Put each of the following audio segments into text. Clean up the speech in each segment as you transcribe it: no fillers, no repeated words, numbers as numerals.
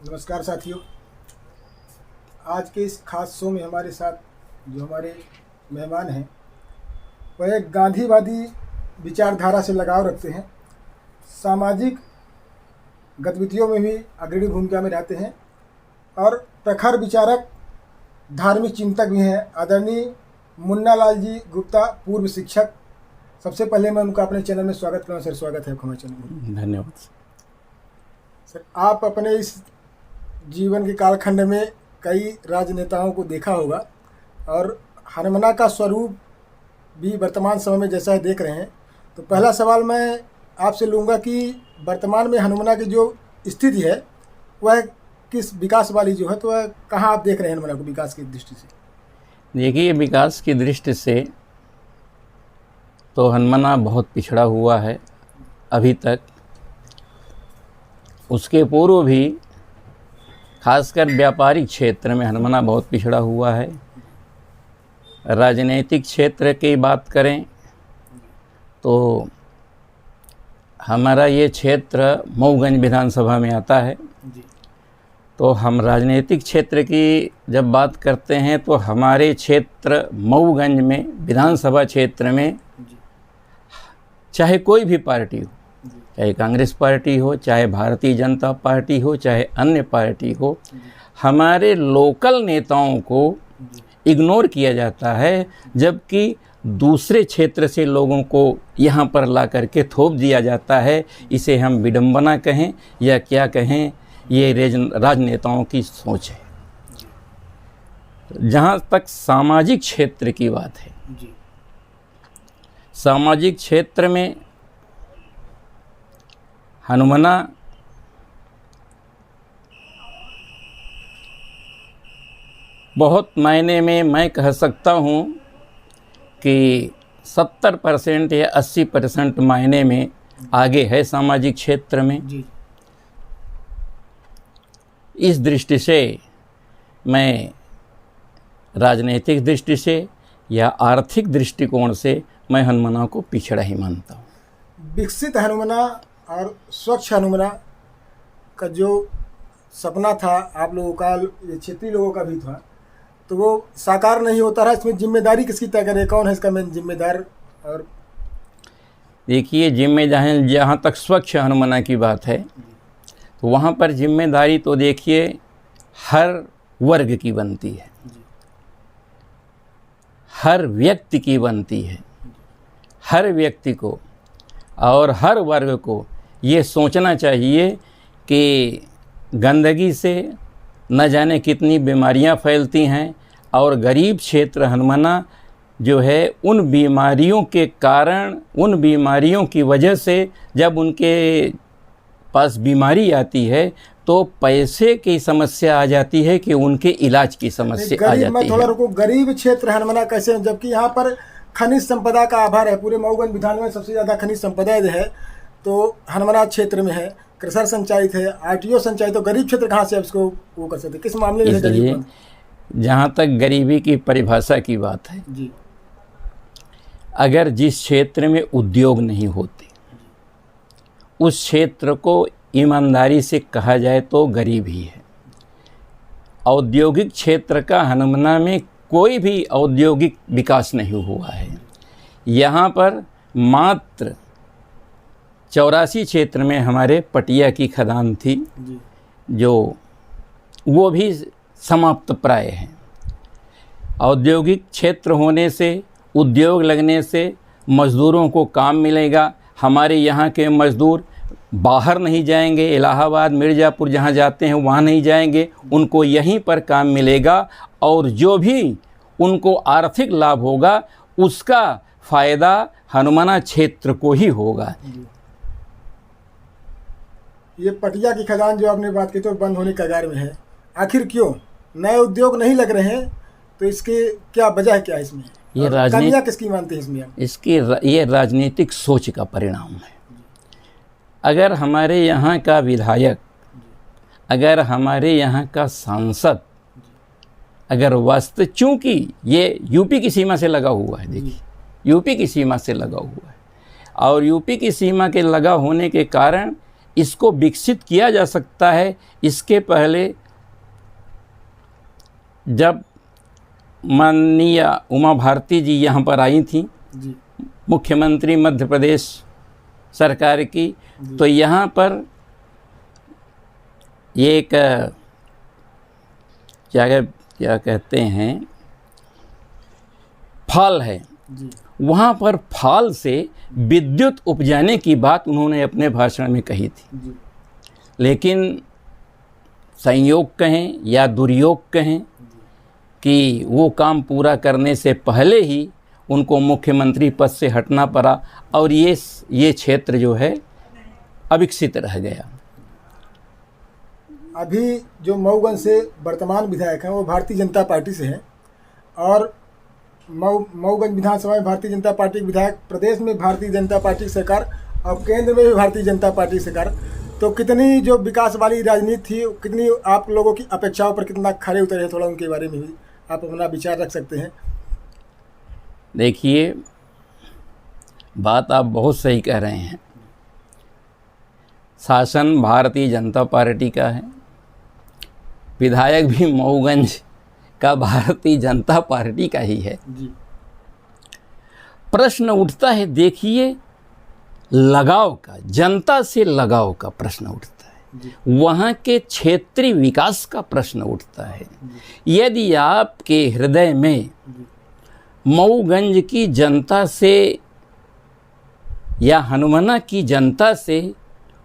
नमस्कार साथियों। आज के इस खास शो में हमारे साथ जो हमारे मेहमान हैं वह एक गांधीवादी विचारधारा से लगाव रखते हैं, सामाजिक गतिविधियों में भी अग्रणी भूमिका में रहते हैं और प्रखर विचारक, धार्मिक चिंतक भी हैं। आदरणीय मुन्ना लाल जी गुप्ता, पूर्व शिक्षक। सबसे पहले मैं उनका अपने चैनल में स्वागत करूँ। सर, स्वागत है हमारे चैनल में। धन्यवाद सर, आप अपने इस जीवन के कालखंड में कई राजनेताओं को देखा होगा और हनुमना का स्वरूप भी वर्तमान समय में जैसा है देख रहे हैं। तो पहला सवाल मैं आपसे लूँगा कि वर्तमान में हनुमना की जो स्थिति है वह किस विकास वाली जो है, तो वह कहाँ आप देख रहे हैं हनुमना को विकास की दृष्टि से? देखिए, विकास की दृष्टि से तो हनुमना बहुत पिछड़ा हुआ है अभी तक। उसके पूर्व भी खासकर व्यापारिक क्षेत्र में हनुमना बहुत पिछड़ा हुआ है। राजनीतिक क्षेत्र की बात करें तो हमारा ये क्षेत्र मऊगंज विधानसभा में आता है। तो हम राजनीतिक क्षेत्र की जब बात करते हैं तो हमारे क्षेत्र मऊगंज में विधानसभा क्षेत्र में चाहे कोई भी पार्टी हो, चाहे कांग्रेस पार्टी हो, चाहे भारतीय जनता पार्टी हो, चाहे अन्य पार्टी हो, हमारे लोकल नेताओं को इग्नोर किया जाता है, जबकि दूसरे क्षेत्र से लोगों को यहाँ पर ला करके थोप दिया जाता है। इसे हम विडंबना कहें या क्या कहें, ये राजनेताओं की सोच है। जहाँ तक सामाजिक क्षेत्र की बात है, सामाजिक क्षेत्र में हनुमना बहुत मायने में मैं कह सकता हूँ कि 70% या 80% मायने में आगे है सामाजिक क्षेत्र में। इस दृष्टि से मैं राजनीतिक दृष्टि से या आर्थिक दृष्टिकोण से मैं हनुमना को पिछड़ा ही मानता हूँ। विकसित हनुमना और स्वच्छ हनुमना का जो सपना था आप लोगों का, क्षेत्रीय लोगों का भी था, तो वो साकार नहीं होता रहा। इसमें जिम्मेदारी किसकी तय करे, कौन है इसका मेन जिम्मेदार? और देखिए, जिम्मेदारी जहाँ तक स्वच्छ हनुमना की बात है तो वहाँ पर जिम्मेदारी तो देखिए हर वर्ग की बनती है, हर व्यक्ति की बनती है। हर व्यक्ति को और हर वर्ग को ये सोचना चाहिए कि गंदगी से न जाने कितनी बीमारियां फैलती हैं और गरीब क्षेत्र हनुमना जो है उन बीमारियों के कारण, उन बीमारियों की वजह से जब उनके पास बीमारी आती है तो पैसे की समस्या आ जाती है कि उनके इलाज की समस्या आ जाती है। मैं थोड़ा रुको, गरीब क्षेत्र हनुमना कैसे, जबकि यहाँ पर खनिज संपदा का आभार है। पूरे मऊगंज विधान में सबसे ज़्यादा खनिज संपदा जो है तो हनुमना क्षेत्र में है। कृषर संचालित है, आरटीओ संचालित। तो गरीब क्षेत्र कहाँ से इसको वो कर सकते, किस मामले में? इसलिए जहाँ तक गरीबी की परिभाषा की बात है जी, अगर जिस क्षेत्र में उद्योग नहीं होते उस क्षेत्र को ईमानदारी से कहा जाए तो गरीब ही है। औद्योगिक क्षेत्र का हनुमना में कोई भी औद्योगिक विकास नहीं हुआ है। यहाँ पर मात्र 84 क्षेत्र में हमारे पटिया की खदान थी जो वो भी समाप्त प्राय है। औद्योगिक क्षेत्र होने से, उद्योग लगने से मज़दूरों को काम मिलेगा। हमारे यहाँ के मज़दूर बाहर नहीं जाएंगे, इलाहाबाद, मिर्ज़ापुर जहाँ जाते हैं वहाँ नहीं जाएंगे, उनको यहीं पर काम मिलेगा और जो भी उनको आर्थिक लाभ होगा उसका फ़ायदा हनुमना क्षेत्र को ही होगा। ये पटिया की खदान जो आपने बात की तो बंद होने के कगार में है, आखिर क्यों? नए उद्योग नहीं लग रहे हैं, तो इसके क्या वजह क्या है इसमें? ये राजनीति किसकी मानते हैं इसमें? इसकी ये राजनीतिक सोच का परिणाम है। अगर हमारे यहाँ का विधायक, अगर हमारे यहाँ का सांसद, अगर वास्तव, चूँकि ये यूपी की सीमा से लगा हुआ है, देखिए यूपी की सीमा से लगा हुआ है और यूपी की सीमा के लगा होने के कारण इसको विकसित किया जा सकता है। इसके पहले जब माननीय उमा भारती जी यहाँ पर आई थी, जी मुख्यमंत्री मध्य प्रदेश सरकार की, तो यहाँ पर ये एक क्या कहते हैं, फाल है, जी वहाँ पर फाल से विद्युत उपजाने की बात उन्होंने अपने भाषण में कही थी। जी लेकिन संयोग कहें या दुर्योग कहें कि वो काम पूरा करने से पहले ही उनको मुख्यमंत्री पद से हटना पड़ा और ये क्षेत्र जो है अविकसित रह गया। अभी जो मऊगंज से वर्तमान विधायक हैं वो भारतीय जनता पार्टी से हैं और मऊगंज विधानसभा में भारतीय जनता पार्टी के विधायक, प्रदेश में भारतीय जनता पार्टी की सरकार और केंद्र में भी भारतीय जनता पार्टी की सरकार, तो कितनी जो विकास वाली राजनीति थी, कितनी आप लोगों की अपेक्षाओं पर कितना खरे उतरे, थोड़ा उनके बारे में भी आप अपना विचार रख सकते हैं। देखिए, बात आप बहुत सही कह रहे हैं। शासन भारतीय जनता पार्टी का है, विधायक भी मऊगंज का भारतीय जनता पार्टी का ही है। जी प्रश्न उठता है, देखिए, लगाव का, जनता से लगाव का प्रश्न उठता है, वहाँ के क्षेत्रीय विकास का प्रश्न उठता है। यदि आपके हृदय में मऊगंज की जनता से या हनुमाना की जनता से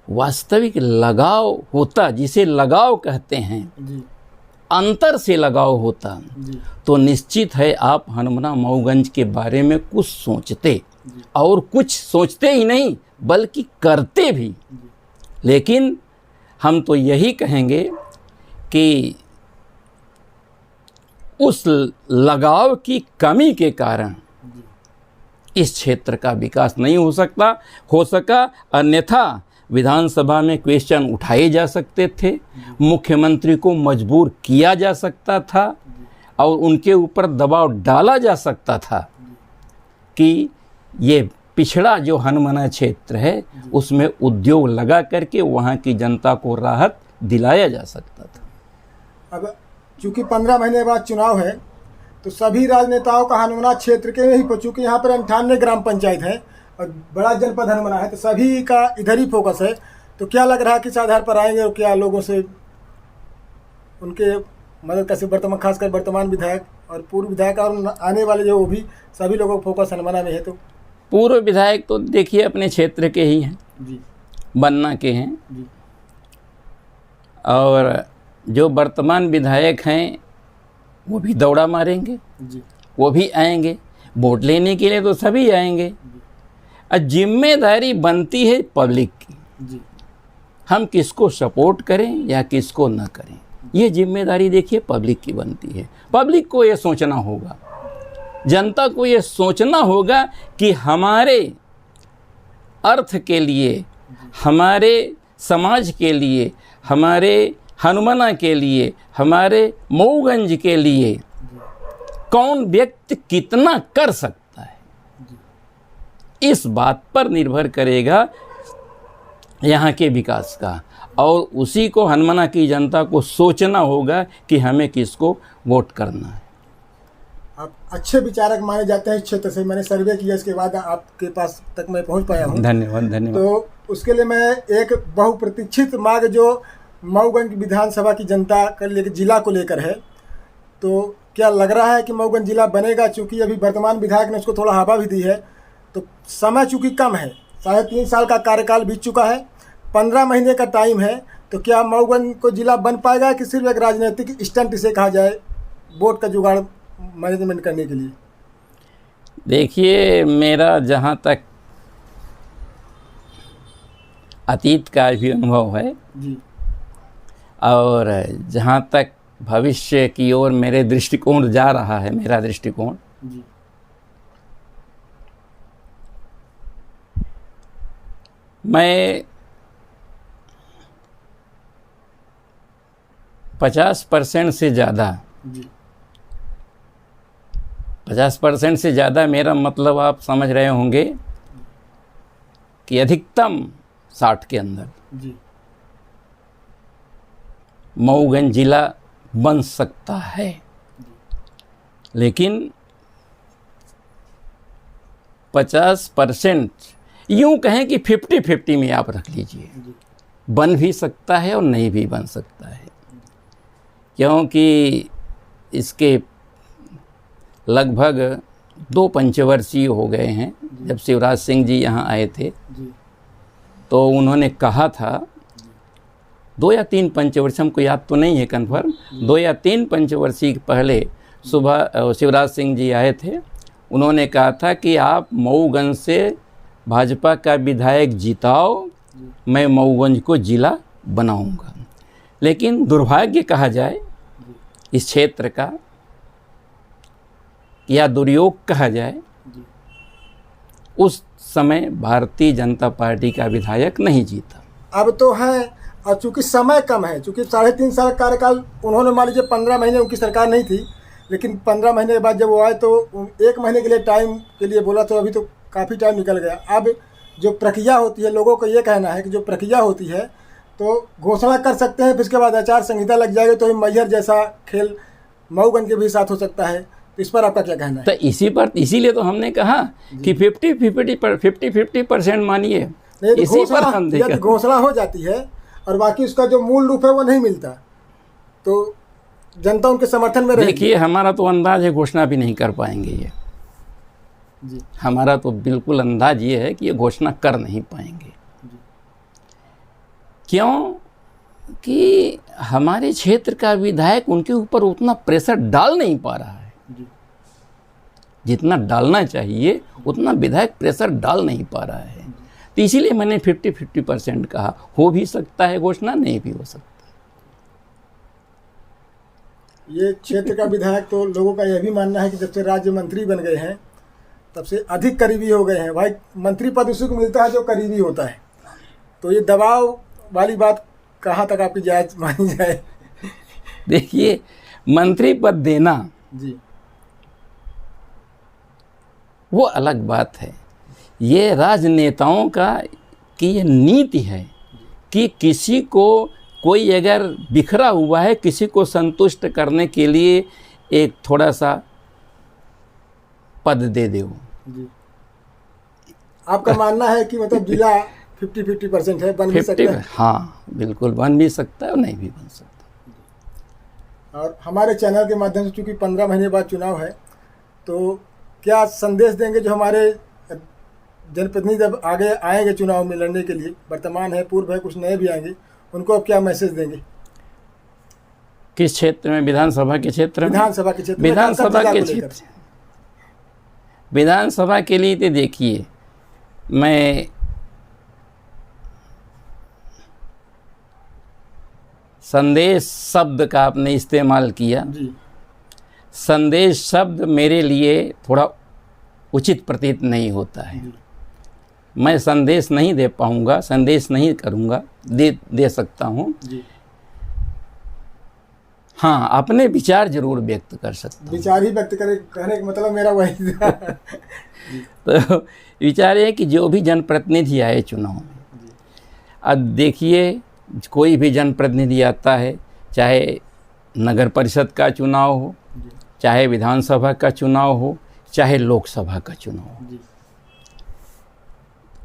वास्तविक लगाव होता, जिसे लगाव कहते हैं, जी अंतर से लगाव होता, जी तो निश्चित है आप हनुमाना मऊगंज के बारे में कुछ सोचते, और कुछ सोचते ही नहीं बल्कि करते भी। लेकिन हम तो यही कहेंगे कि उस लगाव की कमी के कारण इस क्षेत्र का विकास नहीं हो सका। अन्यथा विधानसभा में क्वेश्चन उठाए जा सकते थे, मुख्यमंत्री को मजबूर किया जा सकता था और उनके ऊपर दबाव डाला जा सकता था कि ये पिछड़ा जो हनुमाना क्षेत्र है उसमें उद्योग लगा करके वहाँ की जनता को राहत दिलाया जा सकता था। अब चूंकि 15 महीने बाद चुनाव है तो सभी राजनेताओं का हनुमाना क्षेत्र के ही, चूँकि यहाँ पर 98 ग्राम पंचायत है और बड़ा जनपद हनुमाना है, तो सभी का इधर ही फोकस है। तो क्या लग रहा है किस आधार पर आएंगे और क्या लोगों से उनके मदद कैसे, वर्तमान खासकर वर्तमान विधायक और पूर्व विधायक और आने वाले जो, वो भी सभी लोगों का फोकस हनुमाना में है। तो पूर्व विधायक तो देखिए अपने क्षेत्र के ही हैं, जी बन्ना के हैं, जी और जो वर्तमान विधायक हैं वो भी दौड़ा मारेंगे, जी वो भी आएंगे वोट लेने के लिए, तो सभी आएंगे। और जिम्मेदारी बनती है पब्लिक की, जी हम किसको सपोर्ट करें या किसको न करें, ये जिम्मेदारी देखिए पब्लिक की बनती है। पब्लिक को ये सोचना होगा, जनता को ये सोचना होगा कि हमारे अर्थ के लिए, हमारे समाज के लिए, हमारे हनुमाना के लिए, हमारे मऊगंज के लिए कौन व्यक्ति कितना कर सकता है, इस बात पर निर्भर करेगा यहाँ के विकास का। और उसी को हनुमाना की जनता को सोचना होगा कि हमें किसको वोट करना है। आप अच्छे विचारक माने जाते हैं इस क्षेत्र से, मैंने सर्वे किया, इसके बाद आपके पास तक मैं पहुंच पाया हूं। धन्यवाद धन्यवाद। तो उसके लिए मैं एक बहुप्रतीक्षित मांग जो मऊगंज विधानसभा की जनता के लिए, जिला को लेकर है, तो क्या लग रहा है कि मऊगंज जिला बनेगा? चूँकि अभी वर्तमान विधायक ने उसको थोड़ा हवा भी दी है, तो समय चूँकि कम है, 3.5 साल का कार्यकाल बीत चुका है, 15 महीने का टाइम है, तो क्या मऊगंज को जिला बन पाएगा कि सिर्फ एक राजनीतिक स्टंट इसे कहा जाए, वोट का जुगाड़ मैनेजमेंट करने के लिए? देखिए, मेरा जहाँ तक अतीत का भी अनुभव है जी और जहाँ तक भविष्य की ओर मेरे दृष्टिकोण जा रहा है, मेरा दृष्टिकोण, जी 50% से ज़्यादा, जी 50% से ज़्यादा मेरा मतलब आप समझ रहे होंगे कि अधिकतम 60 के अंदर जी मऊगंज जिला बन सकता है, लेकिन 50%, यूं कहें कि 50-50 में आप रख लीजिए, बन भी सकता है और नहीं भी बन सकता है, क्योंकि इसके लगभग 2 पंचवर्षीय हो गए हैं। जब शिवराज सिंह जी यहाँ आए थे तो उन्होंने कहा था, 2 या 3 पंचवर्षीय, हमको याद तो नहीं है कन्फर्म, 2 या 3 पंचवर्षीय पहले सुबह शिवराज सिंह जी आए थे। उन्होंने कहा था कि आप मऊगंज से भाजपा का विधायक जिताओ, मैं मऊगंज को जिला बनाऊंगा। लेकिन दुर्भाग्य कहा जाए इस क्षेत्र का, या दुर्योग कहा जाए, उस समय भारतीय जनता पार्टी का विधायक नहीं जीता। अब तो है, और चूंकि समय कम है, चूंकि 3.5 साल कार्यकाल उन्होंने, मान लीजिए 15 महीने उनकी सरकार नहीं थी, लेकिन 15 महीने के बाद जब वो आए तो 1 महीने के लिए टाइम के लिए बोला, तो अभी तो काफ़ी टाइम निकल गया। अब जो प्रक्रिया होती है, लोगों को ये कहना है कि जो प्रक्रिया होती है तो घोषणा कर सकते हैं, फिर उसके बाद आचार संहिता लग जाएगी, तो मैहर जैसा खेल मऊगंज के भी साथ हो सकता है। तो इस पर आपका क्या कहना है? तो इसीलिए तो हमने कहा कि 50-50% मानिए, इसी पर हम यदि घोषणा हो जाती है और बाकी उसका जो मूल रूप है वो नहीं मिलता, तो जनता उनके समर्थन में रहेगी। देखिए, हमारा तो अंदाज है घोषणा भी नहीं कर पाएंगे ये जी। हमारा तो बिल्कुल अंदाज ये है कि ये घोषणा कर नहीं पाएंगे। क्यों कि हमारे क्षेत्र का विधायक उनके ऊपर उतना प्रेशर डाल नहीं पा रहा है, जितना डालना चाहिए उतना विधायक प्रेशर डाल नहीं पा रहा है। तो इसीलिए मैंने 50-50% कहा। हो भी सकता है घोषणा, नहीं भी हो सकता। ये क्षेत्र का विधायक तो लोगों का यह भी मानना है कि जब से राज्य मंत्री बन गए हैं तब से अधिक करीबी हो गए हैं। भाई, मंत्री पद उसी को मिलता है जो करीबी होता है, तो ये दबाव वाली बात कहाँ तक आपकी जायज मानी जाए? देखिए, मंत्री पद देना जी वो अलग बात है। ये राजनेताओं का की ये नीति है कि किसी को, कोई अगर बिखरा हुआ है, किसी को संतुष्ट करने के लिए एक थोड़ा सा पद दे दो। जी, आपका मानना है कि मतलब जिला 50-50% है, बन भी सकता है? हाँ, बिल्कुल बन भी सकता है और नहीं भी बन सकता। और हमारे चैनल के माध्यम से, चूँकि 15 महीने बाद चुनाव है, तो क्या संदेश देंगे जो हमारे जनप्रतिनिधि जब आगे आएंगे चुनाव में लड़ने के लिए, वर्तमान है, पूर्व है, कुछ नए भी आएंगे, उनको आप क्या मैसेज देंगे? किस क्षेत्र में? विधानसभा के क्षेत्र में? विधानसभा के क्षेत्र में। विधानसभा के लिए तो देखिए, मैं संदेश शब्द का आपने इस्तेमाल किया जी। संदेश शब्द मेरे लिए थोड़ा उचित प्रतीत नहीं होता है। मैं संदेश नहीं दे पाऊंगा, संदेश नहीं करूंगा, दे सकता हूं। हाँ, अपने विचार जरूर व्यक्त कर सकता हूं। विचार ही व्यक्त करे, कहने का मतलब मेरा वही था। तो विचार है कि जो भी जनप्रतिनिधि आए चुनाव में, अब देखिए, कोई भी जनप्रतिनिधि आता है, चाहे नगर परिषद का चुनाव हो, चाहे विधानसभा का चुनाव हो, चाहे लोकसभा का चुनाव हो,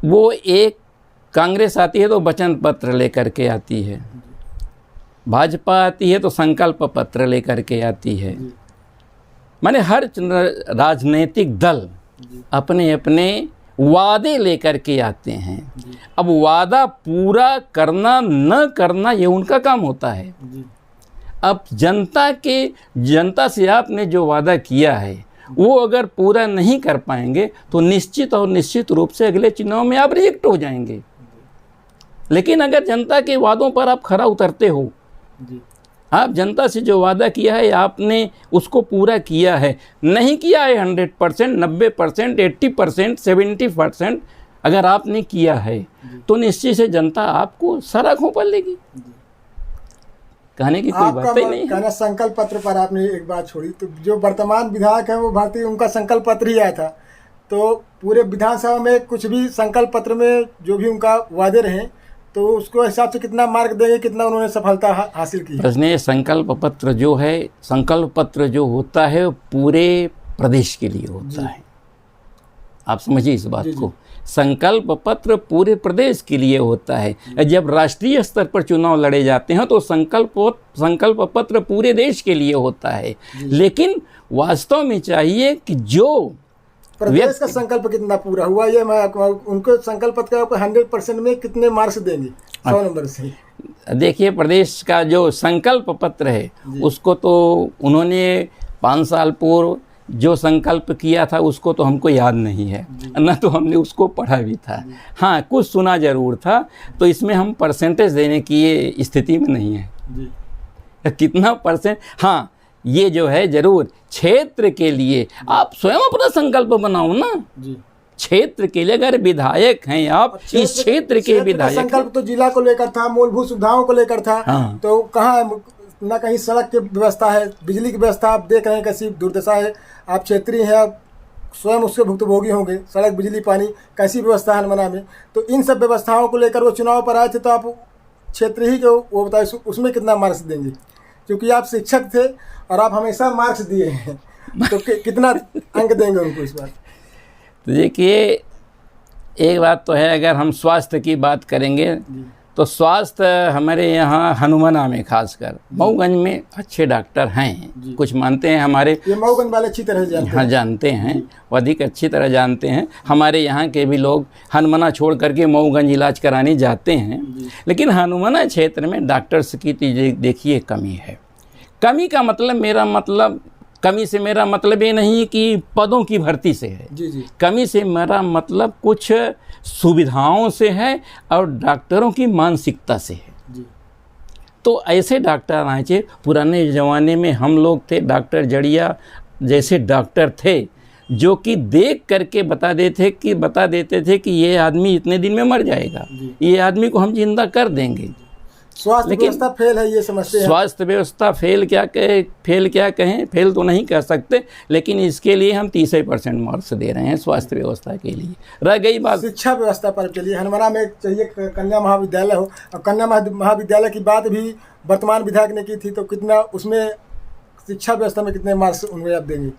वो एक कांग्रेस आती है तो वचन पत्र लेकर के आती है, भाजपा आती है तो संकल्प पत्र लेकर के आती है। माने हर राजनीतिक दल अपने अपने वादे लेकर के आते हैं। अब वादा पूरा करना न करना ये उनका काम होता है। अब जनता से आपने जो वादा किया है वो अगर पूरा नहीं कर पाएंगे तो निश्चित रूप से अगले चुनाव में आप रिजेक्ट हो जाएंगे। लेकिन अगर जनता के वादों पर आप खरा उतरते हो, आप जनता से जो वादा किया है आपने उसको पूरा किया है, नहीं किया है 100%, 90%, 80%, 70%, अगर आपने किया है तो निश्चित से जनता आपको सर आँखों पर लेगी। कहने की कोई बात ही नहीं है। संकल्प पत्र पर आपने एक बात छोड़ी, तो जो वर्तमान विधायक है वो भारतीय, उनका संकल्प पत्र ही आया था, तो पूरे विधानसभा में कुछ भी संकल्प पत्र में जो भी उनका वादे रहे तो उसको हिसाब से कितना मार्क देंगे, कितना उन्होंने सफलता हासिल की? प्रश्न ये संकल्प पत्र जो है, संकल्प पत्र जो होता है वो पूरे प्रदेश के लिए होता है। आप समझिए इस बात को, संकल्प पत्र पूरे प्रदेश के लिए होता है। जब राष्ट्रीय स्तर पर चुनाव लड़े जाते हैं तो संकल्प पत्र पूरे देश के लिए होता है। लेकिन वास्तव में चाहिए कि जो प्रदेश का संकल्प कितना पूरा हुआ, ये मैं उनको संकल्प पत्र का 100% में कितने मार्क्स देंगे 100 नंबर से? देखिए, प्रदेश का जो संकल्प पत्र है उसको तो उन्होंने 5 साल पूर्व जो संकल्प किया था उसको तो हमको याद नहीं है, न तो हमने उसको पढ़ा भी था। हाँ, कुछ सुना जरूर था, तो इसमें हम परसेंटेज देने की ये स्थिति में नहीं है कितना परसेंट। हाँ, ये जो है जरूर क्षेत्र के लिए आप स्वयं अपना संकल्प बनाओ ना जी। क्षेत्र के लिए अगर विधायक हैं आप, इस क्षेत्र के विधायक, संकल्प तो जिला को लेकर था, मूलभूत सुविधाओं को लेकर था। हाँ। तो कहाँ ना कहीं सड़क की व्यवस्था है, बिजली की व्यवस्था आप देख रहे हैं कैसी दुर्दशा है। आप क्षेत्रीय हैं, आप स्वयं उसके भुक्तभोगी होंगे। सड़क, बिजली, पानी कैसी व्यवस्था है हनुमाना में, तो इन सब व्यवस्थाओं को लेकर वो चुनाव पर आए थे। तो आप क्षेत्र ही को वो बताए उसमें कितना मार्क्स देंगे? क्योंकि आप शिक्षक थे और आप हमेशा मार्क्स दिए हैं, तो कितना अंक देंगे उनको इस बार? तो देखिए, एक बात तो है, अगर हम स्वास्थ्य की बात करेंगे तो स्वास्थ्य हमारे यहाँ हनुमाना में खासकर मऊगंज में अच्छे डॉक्टर हैं। कुछ मानते हैं हमारे, ये मऊगंज वाले अच्छी तरह जानते हैं। हाँ, जानते हैं, वो अधिक अच्छी तरह जानते हैं। हमारे यहाँ के भी लोग हनुमाना छोड़ करके मऊगंज इलाज कराने जाते हैं। लेकिन हनुमाना क्षेत्र में डॉक्टर्स की देखिए कमी है। कमी का मतलब, मेरा मतलब, कमी से मेरा मतलब ये नहीं कि पदों की भर्ती से है जी। कमी से मेरा मतलब कुछ सुविधाओं से है और डॉक्टरों की मानसिकता से है जी। तो ऐसे डॉक्टर आए थे। पुराने ज़माने में हम लोग थे, डॉक्टर जड़िया जैसे डॉक्टर थे जो कि देख करके बता देते थे कि ये आदमी इतने दिन में मर जाएगा, ये आदमी को हम जिंदा कर देंगे। स्वास्थ्य व्यवस्था फेल है, ये समझते हैं। स्वास्थ्य व्यवस्था फेल क्या कहें, फेल तो नहीं कह सकते, लेकिन इसके लिए हम 30% मार्क्स दे रहे हैं स्वास्थ्य व्यवस्था के लिए। रह गई बात शिक्षा व्यवस्था पर, चलिए हनुमाना में चाहिए कन्या महाविद्यालय हो, और कन्या महाविद्यालय की बात भी वर्तमान विधायक ने की थी, तो कितना उसमें शिक्षा व्यवस्था में कितने मार्क्स उन्हें आप देंगे?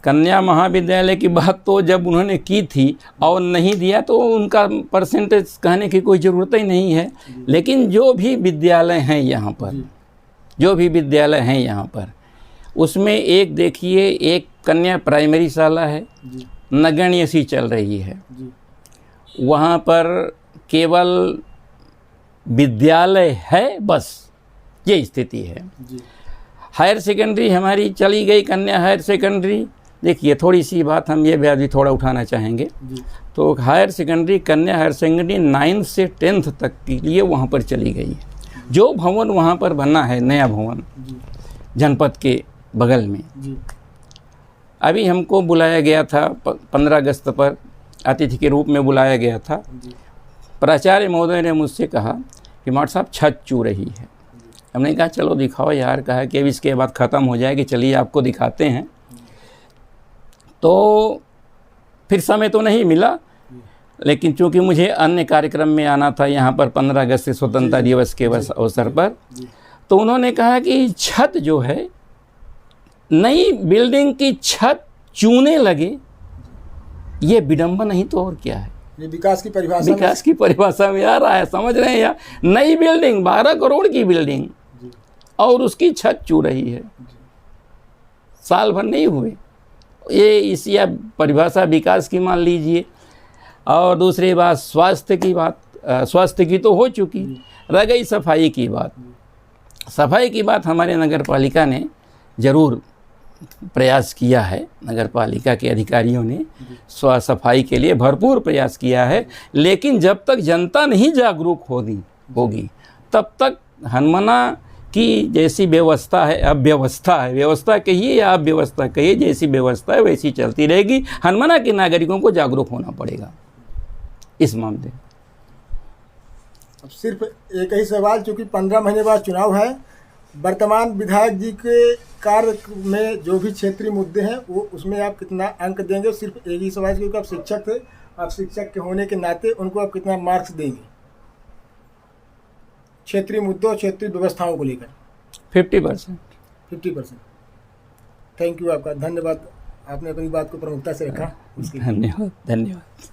कन्या महाविद्यालय की बात तो जब उन्होंने की थी और नहीं दिया तो उनका परसेंटेज कहने की कोई ज़रूरत ही नहीं है। लेकिन जो भी विद्यालय हैं यहाँ पर, उसमें एक देखिए, एक कन्या प्राइमरी शाला है, नगण्य सी चल रही है। वहाँ पर केवल विद्यालय है, बस ये स्थिति है। हायर सेकेंडरी हमारी चली गई, कन्या हायर सेकेंडरी। देखिए, थोड़ी सी बात हम ये भी थोड़ा उठाना चाहेंगे। तो हायर सेकेंडरी, कन्या हायर सेकेंडरी 9 से 10th तक के लिए वहाँ पर चली गई है। जो भवन वहाँ पर बना है, नया भवन जनपद के बगल में, अभी हमको बुलाया गया था 15 अगस्त पर, अतिथि के रूप में बुलाया गया था। प्राचार्य महोदय ने मुझसे कहा कि मास्टर साहब छत चू रही है। हमने कहा चलो दिखाओ यार, कहा कि अब इसके बाद ख़त्म हो जाएगी, चलिए आपको दिखाते हैं। तो फिर समय तो नहीं मिला, लेकिन चूंकि मुझे अन्य कार्यक्रम में आना था यहाँ पर 15 अगस्त से स्वतंत्रता दिवस के अवसर पर, तो उन्होंने कहा कि छत जो है, नई बिल्डिंग की छत चूने लगे, ये विडंबना नहीं तो और क्या है। ये विकास की परिभाषा में आ रहा है, समझ रहे हैं यार। नई बिल्डिंग, 12 करोड़ की बिल्डिंग, और उसकी छत चू रही है, साल भर नहीं हुए। ये इसी परिभाषा विकास की मान लीजिए। और दूसरी बात स्वास्थ्य की तो हो चुकी, रह गई सफाई की बात। सफाई की बात हमारे नगर पालिका ने ज़रूर प्रयास किया है, नगर पालिका के अधिकारियों ने सफाई के लिए भरपूर प्रयास किया है। लेकिन जब तक जनता नहीं जागरूक होगी तब तक हनुमाना की जैसी व्यवस्था है, अव्यवस्था है, व्यवस्था कहिए या अव्यवस्था कहिए, जैसी व्यवस्था है वैसी चलती रहेगी। हनुमाना के नागरिकों को जागरूक होना पड़ेगा इस मामले में। अब सिर्फ एक ही सवाल, चूँकि 15 महीने बाद चुनाव है, वर्तमान विधायक जी के कार्य में जो भी क्षेत्रीय मुद्दे हैं वो उसमें आप कितना अंक देंगे? सिर्फ एक ही सवाल, क्योंकि आप शिक्षक थे, आप शिक्षक के होने के नाते उनको आप कितना मार्क्स देंगे क्षेत्रीय मुद्दों, क्षेत्रीय व्यवस्थाओं को लेकर? 50%। 50%। थैंक यू, आपका धन्यवाद, आपने अपनी बात को प्रमुखता से रखा उसके लिए। धन्यवाद धन्यवाद।